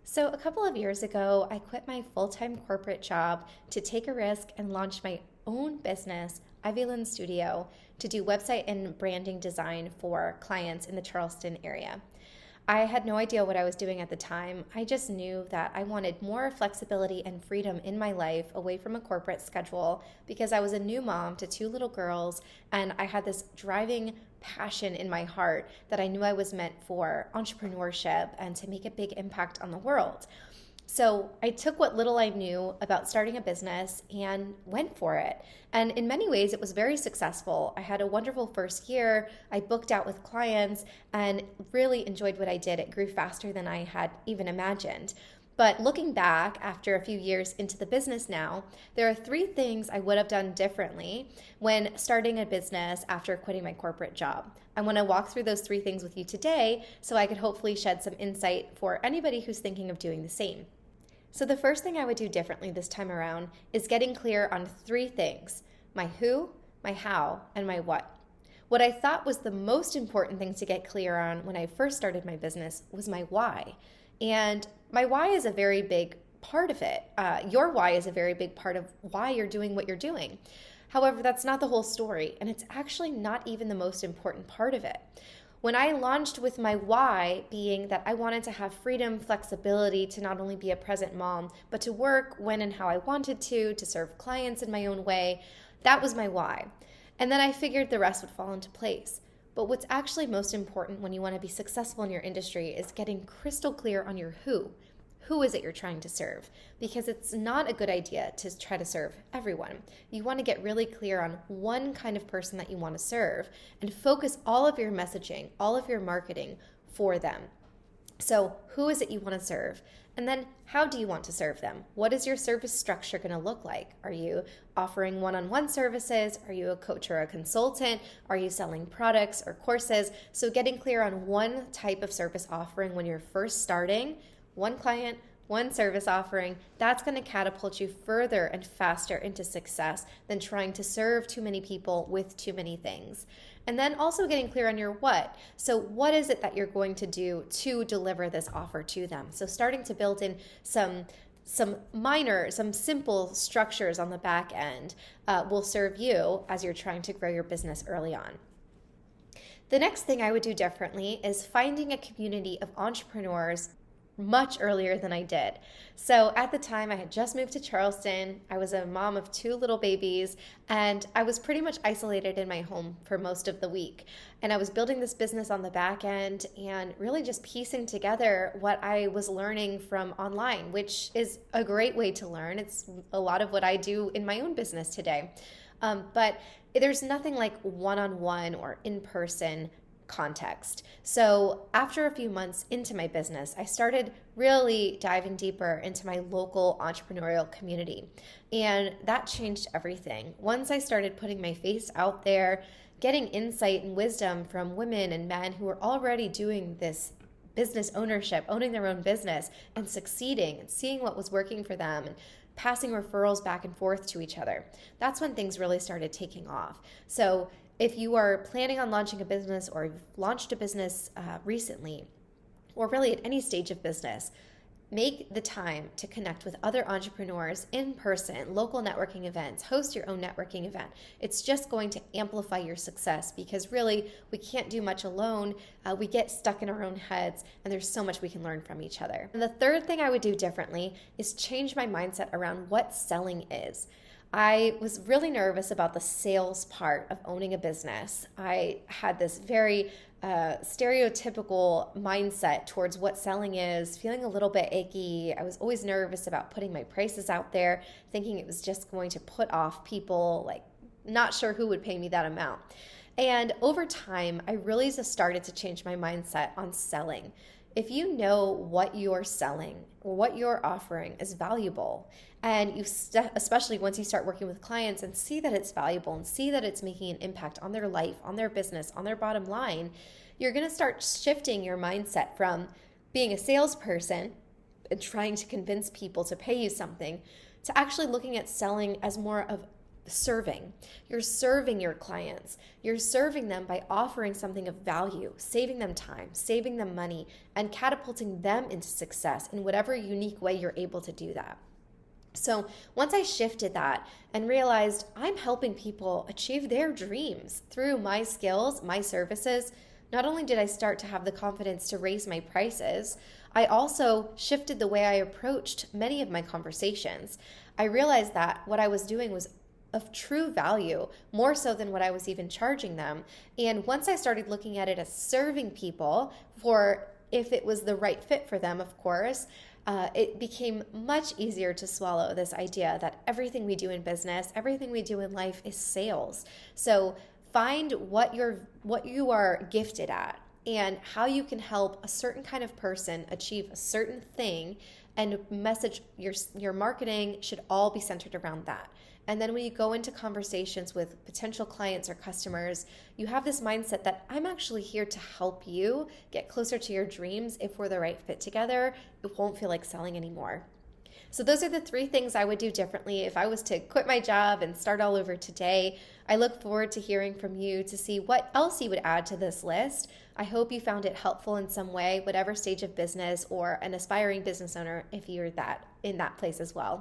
So, a couple of years ago, I quit my full time corporate job to take a risk and launch my own business, Ivy Lynn Studio, to do website and branding design for clients in the Charleston area. I had no idea what I was doing at the time. I just knew that I wanted more flexibility and freedom in my life away from a corporate schedule because I was a new mom to two little girls and I had this driving passion in my heart that I knew I was meant for entrepreneurship and to make a big impact on the world. So I took what little I knew about starting a business and went for it. And in many ways, it was very successful. I had a wonderful first year. I booked out with clients and really enjoyed what I did. It grew faster than I had even imagined. But looking back after a few years into the business now, there are three things I would have done differently when starting a business after quitting my corporate job. I want to walk through those three things with you today so I could hopefully shed some insight for anybody who's thinking of doing the same. So the first thing I would do differently this time around is getting clear on three things: my who, my how, and my what. What I thought was the most important thing to get clear on when I first started my business was my why. And my why is a very big part of it. Your why is a very big part of why you're doing what you're doing. However, that's not the whole story, and it's actually not even the most important part of it. When I launched with my why being that I wanted to have freedom, flexibility to not only be a present mom, but to work when and how I wanted to serve clients in my own way, that was my why. And then I figured the rest would fall into place. But what's actually most important when you want to be successful in your industry is getting crystal clear on your who. Who is it you're trying to serve? Because it's not a good idea to try to serve everyone. You want to get really clear on one kind of person that you want to serve and focus all of your messaging, all of your marketing for them. So, who is it you want to serve? And then, how do you want to serve them? What is your service structure going to look like? Are you offering one-on-one services? Are you a coach or a consultant? Are you selling products or courses? So, getting clear on one type of service offering when you're first starting, one client, one service offering, that's going to catapult you further and faster into success than trying to serve too many people with too many things. And then also getting clear on your what. So what is it that you're going to do to deliver this offer to them? So starting to build in some simple structures on the back end will serve you as you're trying to grow your business early on. The next thing I would do differently is finding a community of entrepreneurs much earlier than I did. So at the time, I had just moved to Charleston. I was a mom of two little babies, and I was pretty much isolated in my home for most of the week. And I was building this business on the back end and really just piecing together what I was learning from online, which is a great way to learn. It's a lot of what I do in my own business today. But there's nothing like one-on-one or in-person context. So after a few months into my business, I started really diving deeper into my local entrepreneurial community. And that changed everything. Once I started putting my face out there, getting insight and wisdom from women and men who were already doing this business ownership, owning their own business and succeeding and seeing what was working for them and passing referrals back and forth to each other, that's when things really started taking off. So if you are planning on launching a business or you've launched a business recently, or really at any stage of business, make the time to connect with other entrepreneurs in person, local networking events, host your own networking event. It's just going to amplify your success because really we can't do much alone. We get stuck in our own heads and there's so much we can learn from each other. And the third thing I would do differently is change my mindset around what selling is. I was really nervous about the sales part of owning a business. I had this very stereotypical mindset towards what selling is, feeling a little bit icky. I was always nervous about putting my prices out there, thinking it was just going to put off people, like not sure who would pay me that amount. And over time, I really just started to change my mindset on selling. If you know what you're selling or what you're offering is valuable, and especially once you start working with clients and see that it's valuable and see that it's making an impact on their life, on their business, on their bottom line, you're going to start shifting your mindset from being a salesperson and trying to convince people to pay you something to actually looking at selling as more of serving. You're serving your clients. You're serving them by offering something of value, saving them time, saving them money, and catapulting them into success in whatever unique way you're able to do that. So once I shifted that and realized I'm helping people achieve their dreams through my skills, my services, not only did I start to have the confidence to raise my prices, I also shifted the way I approached many of my conversations. I realized that what I was doing was of true value, more so than what I was even charging them. And once I started looking at it as serving people for if it was the right fit for them, of course, it became much easier to swallow this idea that everything we do in business, everything we do in life is sales. So find what you are gifted at and how you can help a certain kind of person achieve a certain thing, and message your marketing should all be centered around that. And then when you go into conversations with potential clients or customers, you have this mindset that I'm actually here to help you get closer to your dreams. If we're the right fit together, it won't feel like selling anymore. So those are the 3 things I would do differently if I was to quit my job and start all over today. I look forward to hearing from you to see what else you would add to this list. I hope you found it helpful in some way, whatever stage of business or an aspiring business owner, if you're in that place as well.